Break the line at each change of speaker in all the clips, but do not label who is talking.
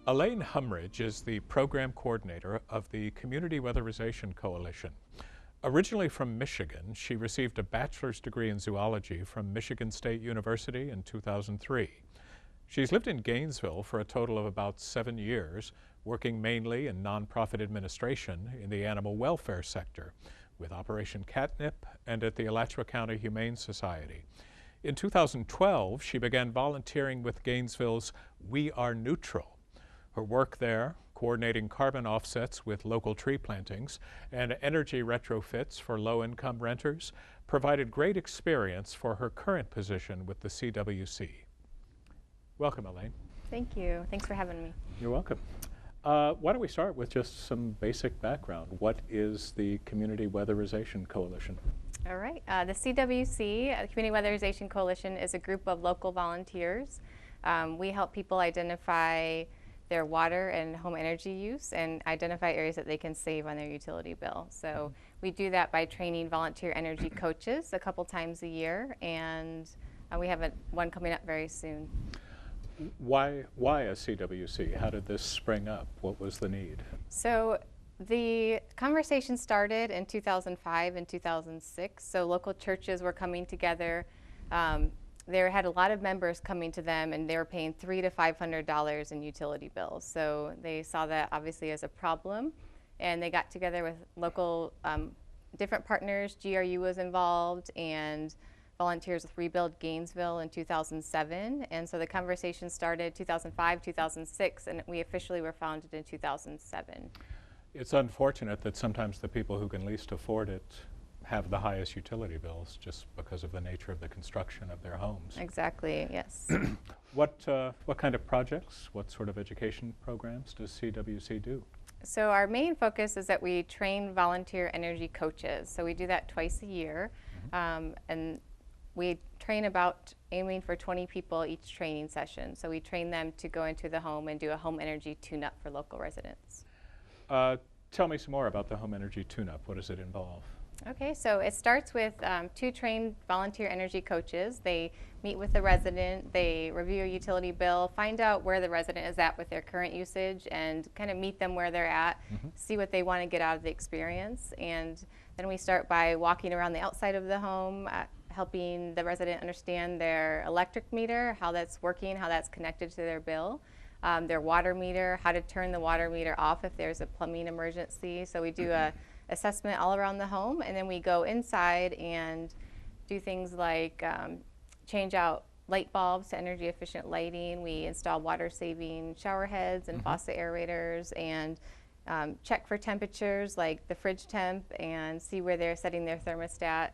Alane Humrich is the program coordinator of the Community Weatherization Coalition. Originally from Michigan, she received a bachelor's degree in zoology from Michigan State University in 2003. She's lived in Gainesville for a total of about 7 years, working mainly in nonprofit administration in the animal welfare sector, with Operation Catnip and at the Alachua County Humane Society. In 2012, she began volunteering with Gainesville's We Are Neutral. Her work there, coordinating carbon offsets with local tree plantings and energy retrofits for low-income renters, provided great experience for her current position with the CWC. Welcome, Alane.
Thank you. Thanks for having me.
You're welcome. Why don't we start with just some basic background. What is the Community Weatherization Coalition?
All right. The CWC, the Community Weatherization Coalition, is a group of local volunteers. We help people identify their water and home energy use and identify areas that they can save on their utility bill. So we do that by training volunteer energy coaches a couple times a year, and we have one coming up very soon.
Why a CWC? How did this spring up? What was the need?
So the conversation started in 2005 and 2006. So local churches were coming together. They had a lot of members coming to them, and they were paying $300 to $500 in utility bills. So they saw that obviously as a problem, and they got together with local different partners. GRU was involved, and volunteers with Rebuild Gainesville in 2007. And so the conversation started 2005, 2006, and we officially were founded in 2007.
It's unfortunate that sometimes the people who can least afford it have the highest utility bills just because of the nature of the construction of their homes.
Exactly, yes.
What kind of projects, what sort of education programs does CWC do?
So our main focus is that we train volunteer energy coaches. So we do that twice a year. And we train about aiming for 20 people each training session. So we train them to go into the home and do a home energy tune-up for local residents.
Tell me some more about the home energy tune-up. What does it involve?
Okay, so it starts with 2 trained volunteer energy coaches. They meet with the resident, they review a utility bill, find out where the resident is at with their current usage, and kind of meet them where they're at, see what they want to get out of the experience. And then we start by walking around the outside of the home, helping the resident understand their electric meter, how that's working, how that's connected to their bill, their water meter, how to turn the water meter off if there's a plumbing emergency. So we do a assessment all around the home, and then we go inside and do things like change out light bulbs to energy efficient lighting. We install water saving shower heads and faucet aerators, and check for temperatures like the fridge temp and see where they're setting their thermostat.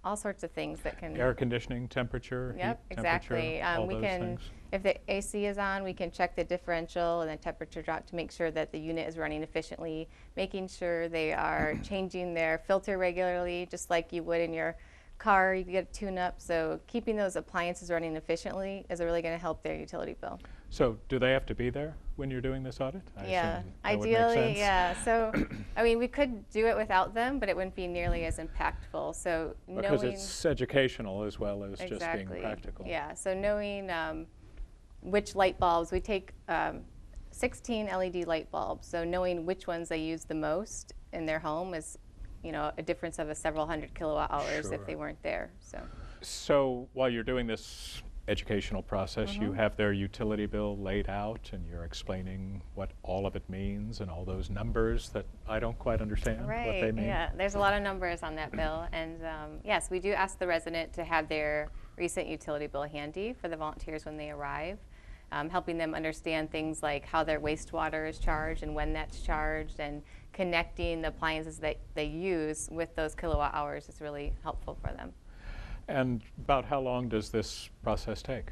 All sorts of things that can...
Air conditioning, temperature,
Yep,
heat
exactly.
temperature, all those things.
If the AC is on, we can check the differential and the temperature drop to make sure that the unit is running efficiently, making sure they are changing their filter regularly, just like you would in your car. You get a tune-up. So keeping those appliances running efficiently is really going to help their utility bill.
So do they have to be there when you're doing this audit?
Yeah, ideally, yeah. So, I mean, we could do it without them, but it wouldn't be nearly as impactful. So
because it's educational as well as just being practical.
Yeah, so knowing which light bulbs, we take 16 LED light bulbs, so knowing which ones they use the most in their home is, you know, a difference of several hundred kilowatt hours if they weren't there. So
while you're doing this educational process, you have their utility bill laid out, and you're explaining what all of it means and all those numbers that I don't quite understand what they mean.
Yeah, there's a lot of numbers on that bill, and yes, we do ask the resident to have their recent utility bill handy for the volunteers when they arrive, helping them understand things like how their wastewater is charged and when that's charged, and connecting the appliances that they use with those kilowatt hours is really helpful for them.
And about how long does this process take?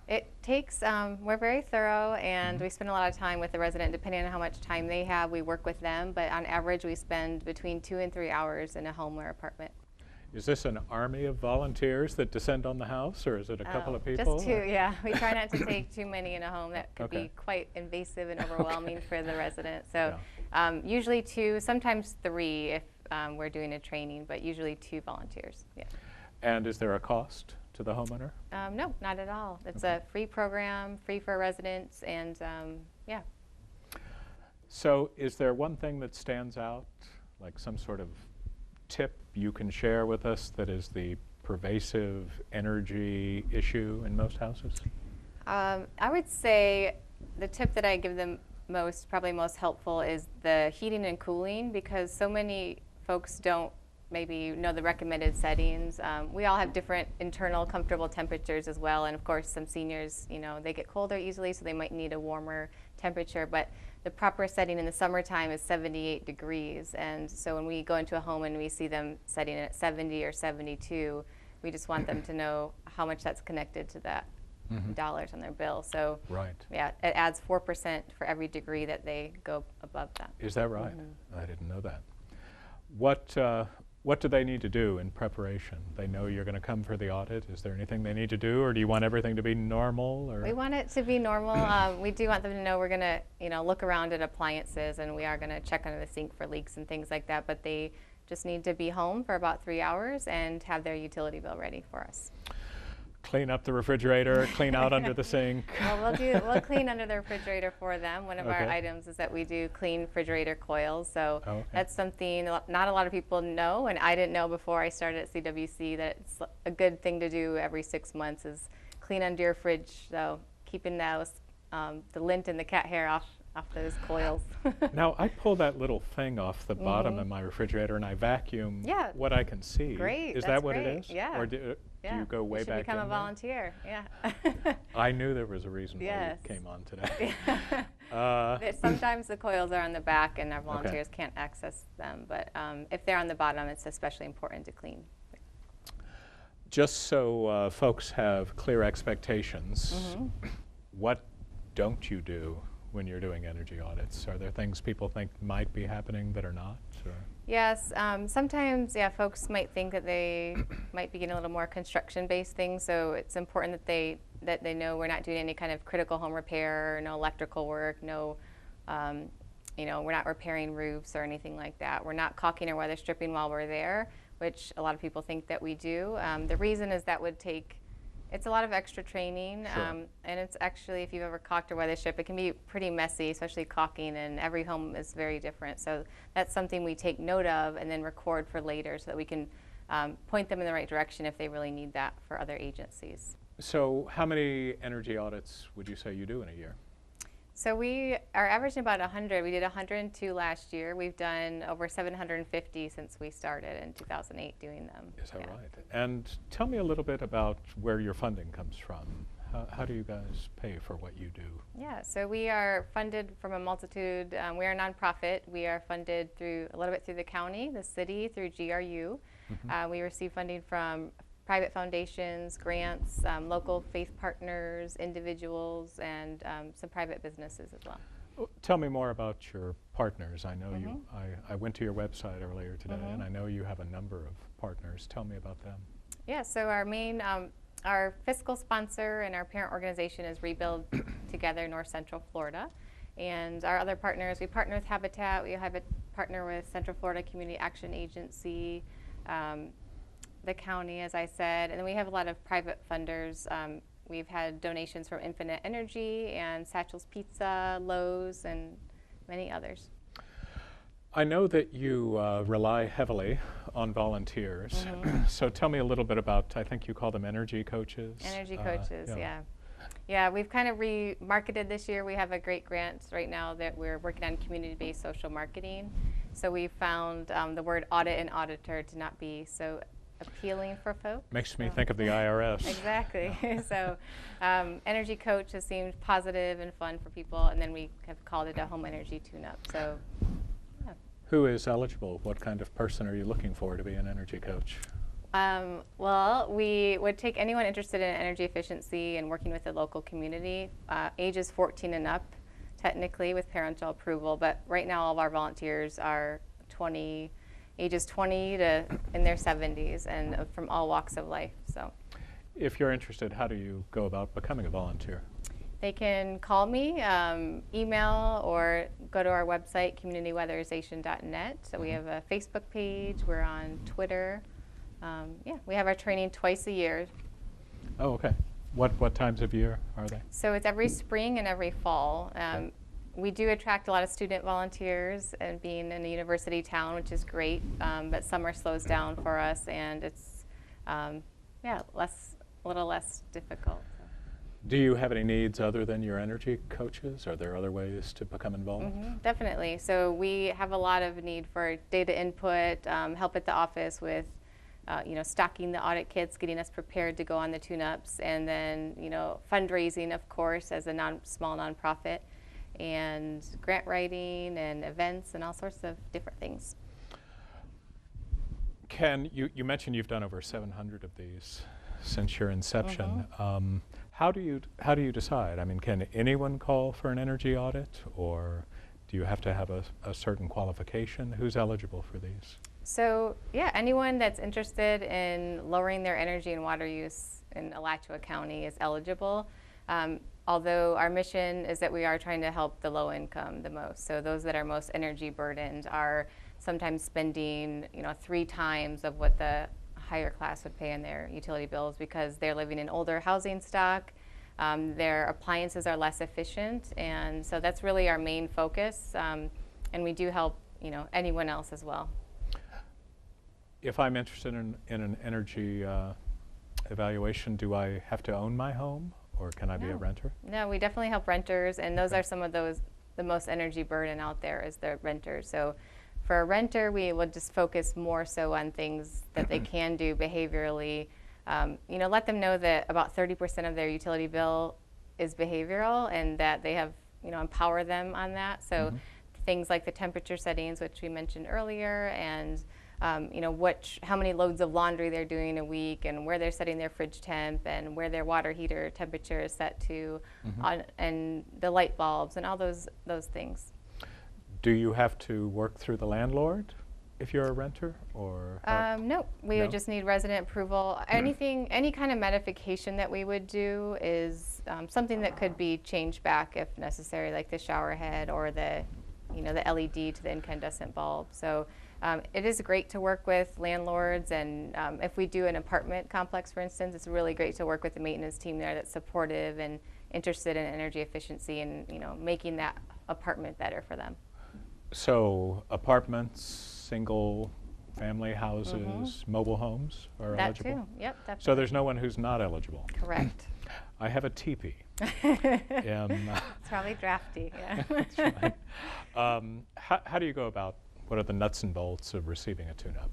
It takes, we're very thorough, and we spend a lot of time with the resident. Depending on how much time they have, we work with them, but on average we spend between 2 and 3 hours in a home or apartment.
Is this an army of volunteers that descend on the house, or is it a couple of people?
Just 2, yeah. We try not to take too many in a home. That could be quite invasive and overwhelming for the resident. So usually 2, sometimes 3 if we're doing a training, but usually 2 volunteers. Yeah.
And is there a cost to the homeowner?
No, not at all. It's a free program, free for residents, and yeah.
So is there one thing that stands out, like some sort of tip you can share with us that is the pervasive energy issue in most houses?
I would say the tip that I give them probably most helpful is the heating and cooling, because so many folks don't maybe know the recommended settings. We all have different internal comfortable temperatures as well, and of course some seniors, they get colder easily, so they might need a warmer temperature, but the proper setting in the summertime is 78 degrees, and so when we go into a home and we see them setting it at 70 or 72, we just want them to know how much that's connected to that dollars on their bill. So yeah, it adds 4% for every degree that they go above that.
Is that right? I didn't know that. What do they need to do in preparation? They know you're going to come for the audit. Is there anything they need to do, or do you want everything to be normal? Or?
We want it to be normal. We do want them to know we're going to, look around at appliances, and we are going to check under the sink for leaks and things like that. But they just need to be home for about 3 hours and have their utility bill ready for us.
Clean up the refrigerator, clean out under the sink.
Well, we'll clean under the refrigerator for them. One of our items is that we do clean refrigerator coils. So that's something not a lot of people know, and I didn't know before I started at CWC that it's a good thing to do every 6 months is clean under your fridge. So keeping those, the lint and the cat hair off those coils.
Now, I pull that little thing off the bottom of my refrigerator and I vacuum what I can see.
Great.
Is that what it is?
Yeah.
Or do you go way back in
become a volunteer. Yeah.
I knew there was a reason why you came on today.
Sometimes the coils are on the back and our volunteers can't access them, but if they're on the bottom, it's especially important to clean.
Just so folks have clear expectations, what don't you do when you're doing energy audits? Are there things people think might be happening that are not? Or?
Yes, sometimes, folks might think that they might be getting a little more construction-based things, so it's important that they know we're not doing any kind of critical home repair, no electrical work, no, we're not repairing roofs or anything like that. We're not caulking or weather stripping while we're there, which a lot of people think that we do. The reason is that would take It's a lot of extra training, and it's actually, if you've ever caulked or weather stripped, it can be pretty messy, especially caulking, and every home is very different. So that's something we take note of and then record for later so that we can point them in the right direction if they really need that for other agencies.
So how many energy audits would you say you do in a year?
So we are averaging about 100. We did 102 last year. We've done over 750 since we started in 2008 doing them.
Is that right? And tell me a little bit about where your funding comes from. How do you guys pay for what you do?
Yeah, so we are funded from a multitude. We are a nonprofit. We are funded through a little bit through the county, the city, through GRU. We receive funding from private foundations, grants, local faith partners, individuals, and some private businesses as well.
Tell me more about your partners. I know I went to your website earlier today, and I know you have a number of partners. Tell me about them.
Yeah, so our main, our fiscal sponsor and our parent organization is Rebuild Together North Central Florida. And our other partners, we partner with Habitat, we have a partner with Central Florida Community Action Agency, the county, as I said, and then we have a lot of private funders. We've had donations from Infinite Energy and Satchel's Pizza, Lowe's, and many others.
I know that you rely heavily on volunteers. So tell me a little bit about, I think you call them energy coaches.
Energy coaches, yeah, we've kind of remarketed this year. We have a great grant right now that we're working on community-based social marketing. So we found the word audit and auditor to not be so appealing for folks.
Makes me think of the IRS.
Exactly. So energy coach has seemed positive and fun for people, and then we have called it a home energy tune-up. So
who is eligible? What kind of person are you looking for to be an energy coach?
Well, we would take anyone interested in energy efficiency and working with the local community, ages 14 and up, technically with parental approval, but right now all of our volunteers are ages 20 to in their 70s and from all walks of life. So,
If you're interested, how do you go about becoming a volunteer?
they can call me, email, or go to our website, communityweatherization.net. So we have a Facebook page, we're on Twitter. Yeah, we have our training twice a year.
Oh, okay. What times of year are they?
So it's every spring and every fall.
Okay.
We do attract a lot of student volunteers, and being in a university town, which is great, but summer slows down for us, and it's yeah, a little less difficult.
Do you have any needs other than your energy coaches? Are there other ways to become involved?
Definitely. So we have a lot of need for data input, help at the office with stocking the audit kits, getting us prepared to go on the Tuneups, and then fundraising, of course, as a small nonprofit, and grant writing and events and all sorts of different things.
You mentioned you've done over 700 of these since your inception. How do you decide? I mean, can anyone call for an energy audit, or do you have to have a certain qualification? Who's eligible for these?
So yeah, anyone that's interested in lowering their energy and water use in Alachua County is eligible. Although our mission is that we are trying to help the low income the most. So those that are most energy burdened are sometimes spending 3 times of what the higher class would pay in their utility bills, because they're living in older housing stock. Their appliances are less efficient, and so that's really our main focus. And we do help anyone else as well.
If I'm interested in an energy evaluation, do I have to own my home, or can I be a renter?
No, we definitely help renters, and those are some of the most energy burden out there is the renters. So for a renter, we would just focus more so on things that they can do behaviorally. Let them know that about 30% of their utility bill is behavioral, and that they have, empower them on that. So things like the temperature settings, which we mentioned earlier, and how many loads of laundry they're doing a week, and where they're setting their fridge temp, and where their water heater temperature is set to, and the light bulbs, and all those things.
Do you have to work through the landlord if you're a renter, or?
No, we would just need resident approval. Any kind of modification that we would do is something that could be changed back if necessary, like the shower head or the LED to the incandescent bulb. So it is great to work with landlords, and if we do an apartment complex, for instance, it's really great to work with the maintenance team there that's supportive and interested in energy efficiency and making that apartment better for them.
So apartments, single family houses, mobile homes are eligible?
That too, yep, definitely.
So there's no one who's not eligible?
Correct.
I have a teepee.
It's probably drafty, yeah.
That's right. How do you go about, what are the nuts and bolts of receiving a Tuneup?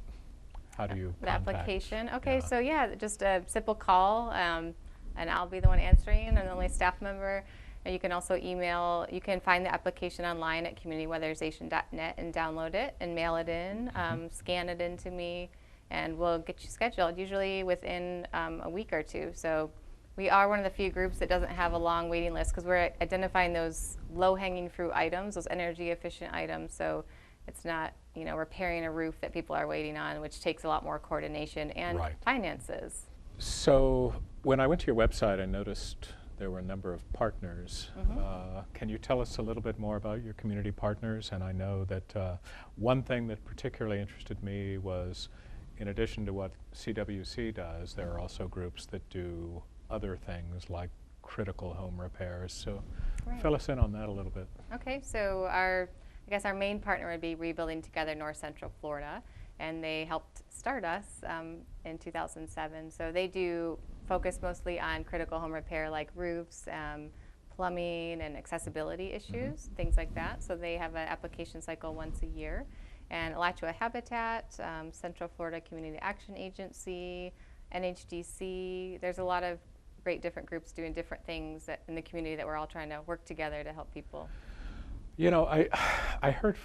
How do you
The
contact?
application? Okay, so yeah, just a simple call, and I'll be the one answering, and the only staff member. And you can also email, you can find the application online at communityweatherization.net and download it and mail it in, scan it in to me, and we'll get you scheduled, usually within a week or two. So we are one of the few groups that doesn't have a long waiting list, because we're identifying those low-hanging fruit items, those energy-efficient items. So it's not, repairing a roof that people are waiting on, which takes a lot more coordination and finances.
So when I went to your website, I noticed there were a number of partners. Can you tell us a little bit more about your community partners? And I know that one thing that particularly interested me was, in addition to what CWC does, there are also groups that do other things like critical home repairs. So fill us in on that a little bit. Okay,
so I guess our main partner would be Rebuilding Together North Central Florida, and they helped start us in 2007. So they do focus mostly on critical home repair, like roofs, plumbing, and accessibility issues, things like that. So they have an application cycle once a year. And Alachua Habitat, Central Florida Community Action Agency, NHDC, there's a lot of great different groups doing different things in the community that we're all trying to work together to help people.
I heard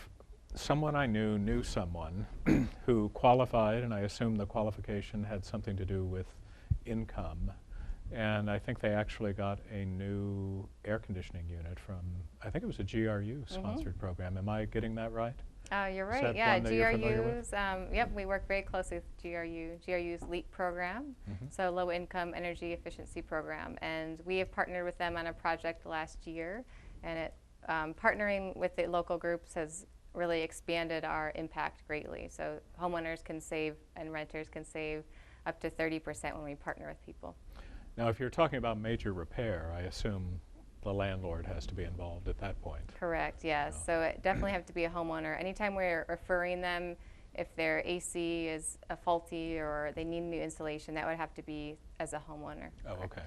someone I knew someone who qualified, and I assume the qualification had something to do with income. And I think they actually got a new air conditioning unit from, I think it was a GRU-sponsored program. Am I getting that right?
You're
Is
right.
that
Yeah,
one that you're familiar with?
GRU's. Yep, we work very closely with GRU's LEAP program, so Low Income Energy Efficiency Program, and we have partnered with them on a project last year, and partnering with the local groups has really expanded our impact greatly. So homeowners can save and renters can save up to 30% when we partner with people.
Now, if you're talking about major repair, I assume the landlord has to be involved at that point.
Correct, yes. So it definitely have to be a homeowner. Anytime we're referring them, if their AC is faulty or they need new installation, that would have to be as a homeowner.
Oh, okay.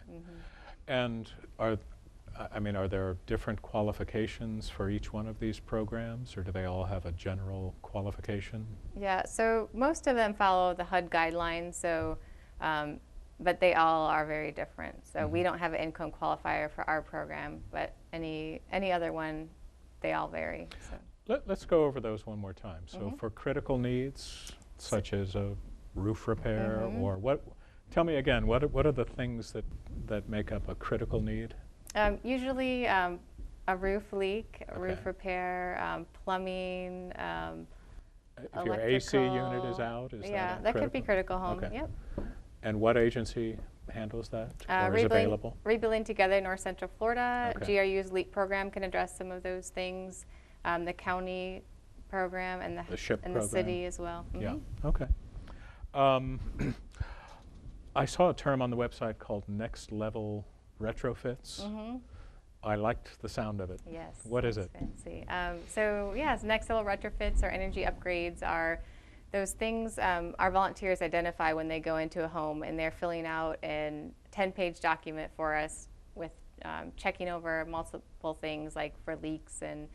And are there different qualifications for each one of these programs, or do they all have a general qualification?
Yeah, so most of them follow the HUD guidelines, so but they all are very different. So we don't have an income qualifier for our program, but any other one, they all vary. So.
Let's go over those one more time. So for critical needs, such as a roof repair, or what? Tell me again, what are the things that make up a critical need?
Usually a roof leak, a roof repair, plumbing,
if your AC unit is out, is that
that could be critical home.
Okay.
Yep.
And what agency handles that, or is available?
Rebuilding Together North Central Florida.
Okay.
GRU's LEAP program can address some of those things. The county program and the
SHIP
and
program.
the city as well.
Yeah. Okay. I saw a term on the website called next level retrofits. I liked the sound of it.
Yes.
What is it?
Fancy. So yes, next level retrofits or energy upgrades are those things our volunteers identify when they go into a home and they're filling out a 10-page document for us with checking over multiple things like for leaks and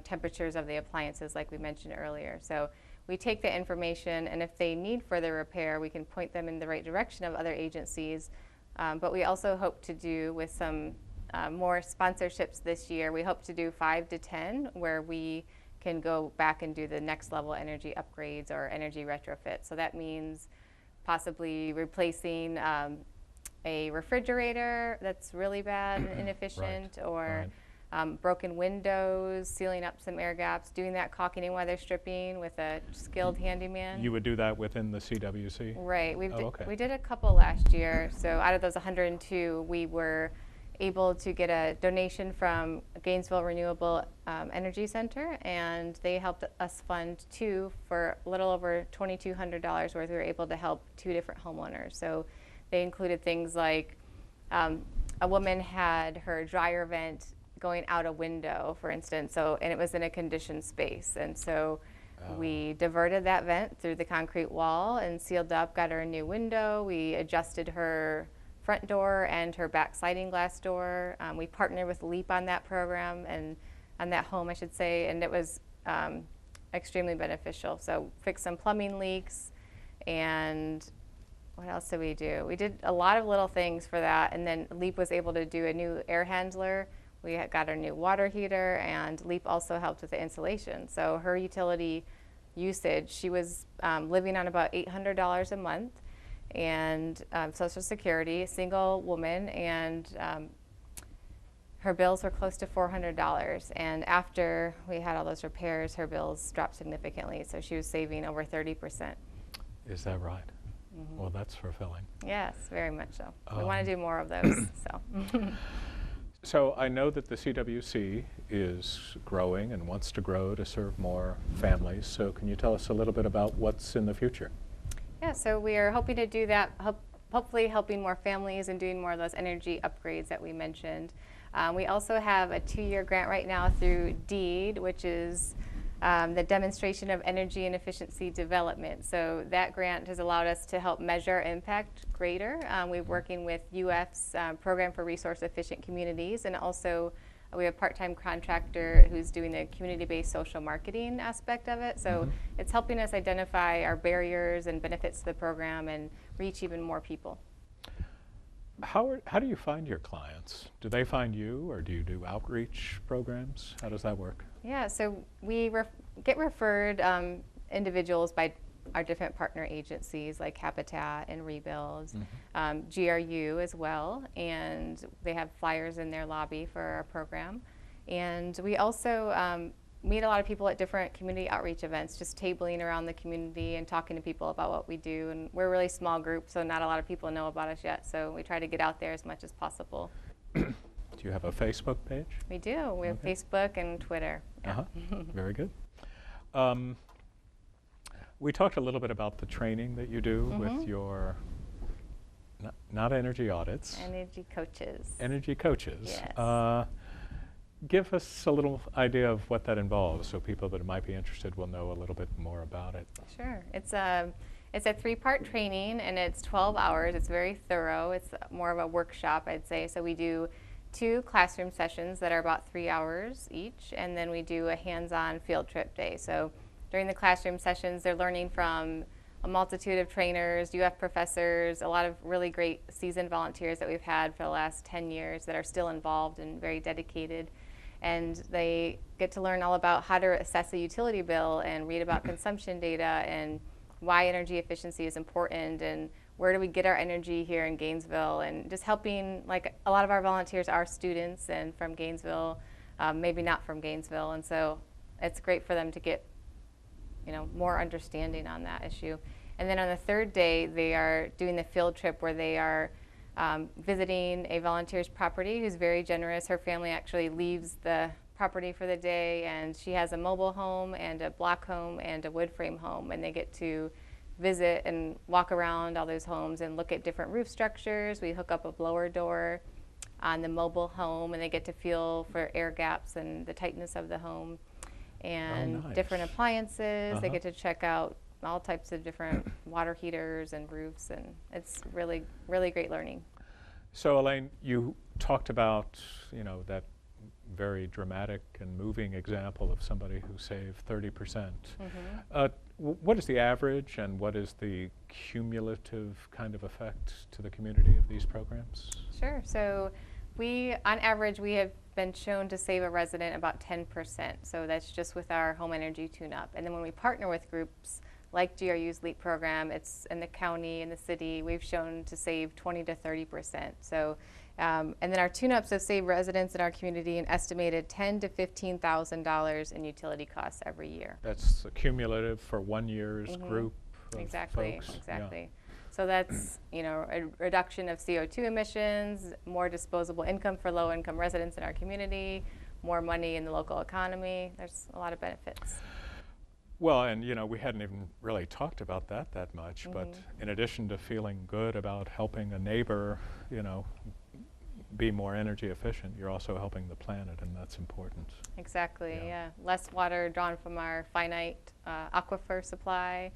temperatures of the appliances like we mentioned earlier. So we take the information, and if they need further repair, we can point them in the right direction of other agencies. But we also hope to do with some more sponsorships this year. We hope to do 5 to 10 where we can go back and do the next level energy upgrades or energy retrofit. So that means possibly replacing a refrigerator that's really bad and inefficient, or broken windows, sealing up some air gaps, doing that caulking and weather stripping with a skilled handyman.
You would do that within the CWC?
Right.
Okay.
We did a couple last year. So out of those 102, we were able to get a donation from Gainesville Renewable Energy Center, and they helped us fund 2 for a little over $2,200 worth. We were able to help 2 different homeowners. So they included things like a woman had her dryer vent going out a window, for instance, and it was in a conditioned space, and so we diverted that vent through the concrete wall and sealed up, got her a new window. We adjusted her front door and her back sliding glass door. We partnered with LEAP on that program, and on that home, I should say, and it was extremely beneficial. So fixed some plumbing leaks, and what else did we do? We did a lot of little things for that, and then LEAP was able to do a new air handler. We got our new water heater, and LEAP also helped with the insulation. So her utility usage, she was living on about $800 a month, and Social Security, single woman, and her bills were close to $400. And after we had all those repairs, her bills dropped significantly. So she was saving over 30%.
Is that right? Well, that's fulfilling.
Yes, very much so. We want to do more of those.
So I know that the CWC is growing and wants to grow to serve more families. So can you tell us a little bit about what's in the future?
Yeah, so we are hoping to do that, hopefully helping more families and doing more of those energy upgrades that we mentioned. We also have a 2-year grant right now through DEED, which is the Demonstration of Energy and Efficiency Development. So that grant has allowed us to help measure impact greater. We're working with UF's Program for Resource Efficient Communities, and also we have a part-time contractor who's doing the community-based social marketing aspect of it. So it's helping us identify our barriers and benefits to the program and reach even more people.
How do you find your clients? Do they find you, or do you do outreach programs? How does that work?
Yeah, so we get referred individuals by our different partner agencies like Habitat and Rebuilds, GRU as well, and they have flyers in their lobby for our program. And we also meet a lot of people at different community outreach events, just tabling around the community and talking to people about what we do. And we're a really small group, so not a lot of people know about us yet, so we try to get out there as much as possible.
Do you have a Facebook page?
We do. We have Facebook and Twitter. Yeah.
Very good. We talked a little bit about the training that you do with your, not energy audits.
Energy coaches.
Energy coaches.
Yes.
Give us a little idea of what that involves so people that might be interested will know a little bit more about it.
Sure. It's a 3-part training, and it's 12 hours. It's very thorough. It's more of a workshop, I'd say. So we do 2 classroom sessions that are about 3 hours each, and then we do a hands-on field trip day. So during the classroom sessions, they're learning from a multitude of trainers, UF professors, a lot of really great seasoned volunteers that we've had for the last 10 years that are still involved and very dedicated. And they get to learn all about how to assess a utility bill and read about consumption data and why energy efficiency is important and where do we get our energy here in Gainesville, and just helping, like a lot of our volunteers are students and from Gainesville, maybe not from Gainesville, and so it's great for them to get more understanding on that issue. And then on the 3rd day, they are doing the field trip where they are visiting a volunteer's property who's very generous. Her family actually leaves the property for the day, and she has a mobile home and a block home and a wood frame home, and they get to visit and walk around all those homes and look at different roof structures. We hook up a blower door on the mobile home, and they get to feel for air gaps and the tightness of the home and different appliances. They get to check out all types of different water heaters and roofs, and it's really, really great learning.
So Alane, you talked about, that very dramatic and moving example of somebody who saved 30%. What is the average and what is the cumulative kind of effect to the community of these programs?
Sure. So on average, we have been shown to save a resident about 10%. So that's just with our home energy tune-up. And then when we partner with groups like GRU's LEAP program, it's in the county, in the city, we've shown to save 20 to 30%. So, and then our tune-ups have saved residents in our community an estimated $10,000 to $15,000 in utility costs every year.
That's cumulative for 1 year's group of
Exactly.
folks?
Exactly.
Yeah.
So that's, a reduction of CO2 emissions, more disposable income for low-income residents in our community, more money in the local economy. There's a lot of benefits.
Well, and we hadn't even really talked about that much, but in addition to feeling good about helping a neighbor, be more energy efficient, you're also helping the planet, and that's important.
Exactly, yeah. Less water drawn from our finite aquifer supply,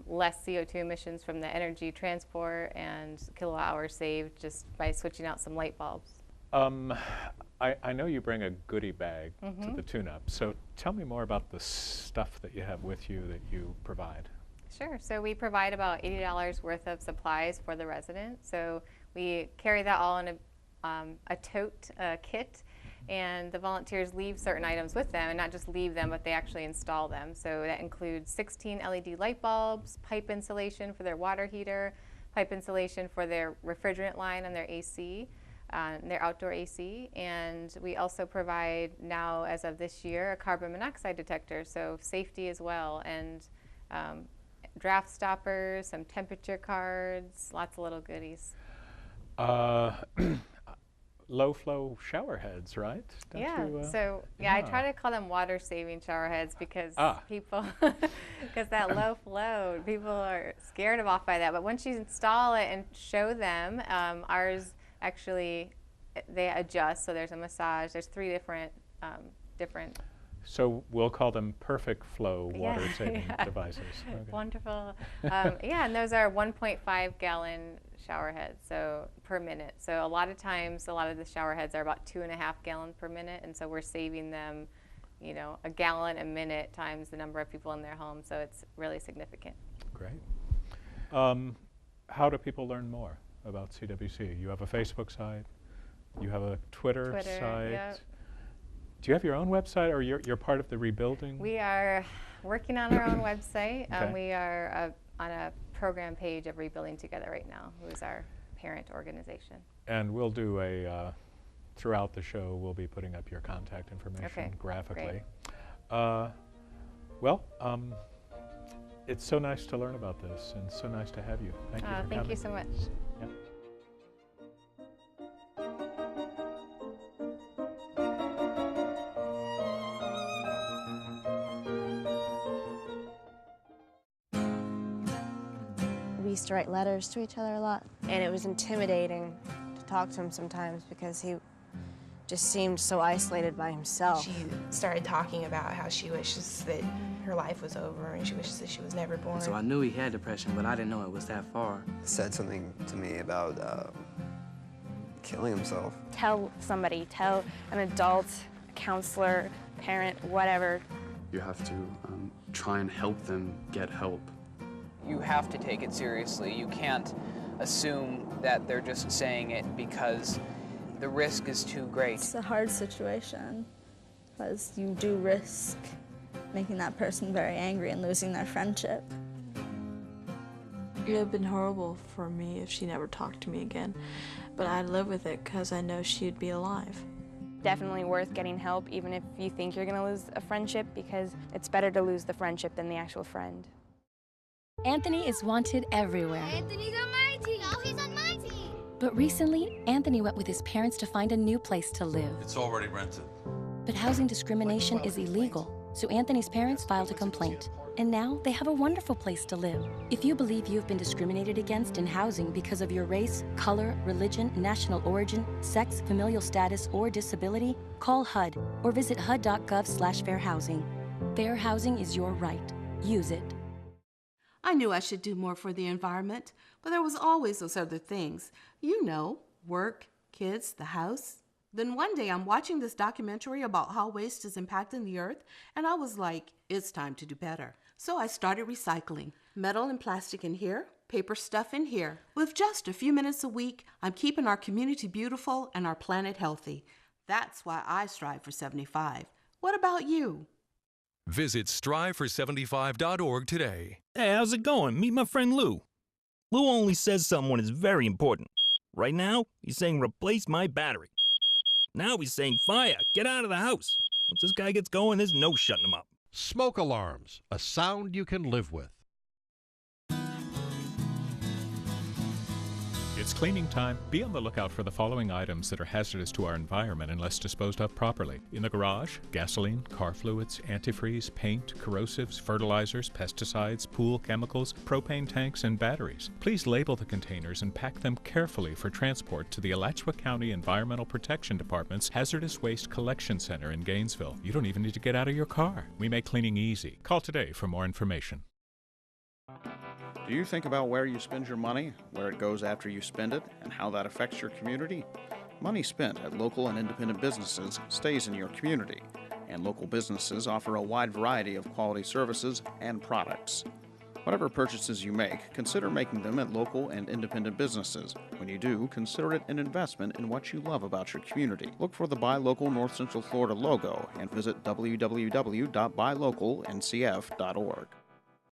less CO2 emissions from the energy transport, and kilowatt hours saved just by switching out some light bulbs.
I know you bring a goodie bag to the tune-up, so tell me more about the stuff that you have with you that you provide.
Sure. So we provide about $80 worth of supplies for the resident. So we carry that all in a tote kit, and the volunteers leave certain items with them, and not just leave them, but they actually install them. So that includes 16 LED light bulbs, pipe insulation for their water heater, pipe insulation for their refrigerant line on their AC, their outdoor AC, and we also provide now, as of this year, a carbon monoxide detector, so safety as well, and draft stoppers, some temperature cards, lots of little goodies.
Low flow shower heads, right?
I try to call them water saving shower heads because people, because that low flow, people are scared off by that. But once you install it and show them, ours actually, they adjust. So there's a massage. There's 3 different.
So we'll call them perfect flow water saving devices. Okay.
Wonderful. And those are 1.5 gallon shower heads, so per minute. So a lot of times, a lot of the shower heads are about 2.5 gallons per minute, and so we're saving them, a gallon a minute times the number of people in their home. So it's really significant.
Great. How do people learn more about CWC? You have a Facebook site. You have a Twitter site.
Yep.
Do you have your own website, or you're part of the rebuilding?
We are working on our own website.
Okay.
We are on a program page of Rebuilding Together right now, who is our parent organization.
And we'll do throughout the show, we'll be putting up your contact information graphically. It's so nice to learn about this, and so nice to have you. Thank you for coming.
Thank you so much.
Yeah.
We used to write letters to each other a lot, and it was intimidating to talk to him sometimes because he just seemed so isolated by himself.
She started talking about how she wishes that her life was over and she wishes that she was never born.
So I knew he had depression, but I didn't know it was that far.
Said something to me about killing himself.
Tell somebody, tell an adult, a counselor, parent, whatever.
You have to try and help them get help.
You have to take it seriously. You can't assume that they're just saying it because the risk is too great.
It's a hard situation because you do risk making that person very angry and losing their friendship.
It would have been horrible for me if she never talked to me again, but I'd live with it because I know she'd be alive.
Definitely worth getting help, even if you think you're going to lose a friendship, because it's better to lose the friendship than the actual friend.
Anthony is wanted everywhere.
Anthony's on my team. Oh, he's on my team.
But recently, Anthony went with his parents to find a new place to live.
It's already rented.
But housing discrimination is illegal, so Anthony's parents filed a complaint. And now they have a wonderful place to live. If you believe you've been discriminated against in housing because of your race, color, religion, national origin, sex, familial status, or disability, call HUD or visit hud.gov/fairhousing. Fair housing is your right. Use it.
I knew I should do more for the environment, but there was always those other things. You know, work, kids, the house. Then one day I'm watching this documentary about how waste is impacting the earth, and I was like, it's time to do better. So I started recycling. Metal and plastic in here, paper stuff in here. With just a few minutes a week, I'm keeping our community beautiful and our planet healthy. That's why I strive for 75. What about you?
Visit strivefor75.org today.
Hey, how's it going? Meet my friend Lou. Lou only says someone is very important. Right now, he's saying replace my battery. Now he's saying fire, get out of the house. Once this guy gets going, there's no shutting him up.
Smoke alarms, a sound you can live with.
It's cleaning time. Be on the lookout for the following items that are hazardous to our environment unless disposed of properly. In the garage, gasoline, car fluids, antifreeze, paint, corrosives, fertilizers, pesticides, pool chemicals, propane tanks, and batteries. Please label the containers and pack them carefully for transport to the Alachua County Environmental Protection Department's Hazardous Waste Collection Center in Gainesville. You don't even need to get out of your car. We make cleaning easy. Call today for more information.
Do you think about where you spend your money, where it goes after you spend it, and how that affects your community? Money spent at local and independent businesses stays in your community, and local businesses offer a wide variety of quality services and products. Whatever purchases you make, consider making them at local and independent businesses. When you do, consider it an investment in what you love about your community. Look for the Buy Local North Central Florida logo and visit www.buylocalncf.org.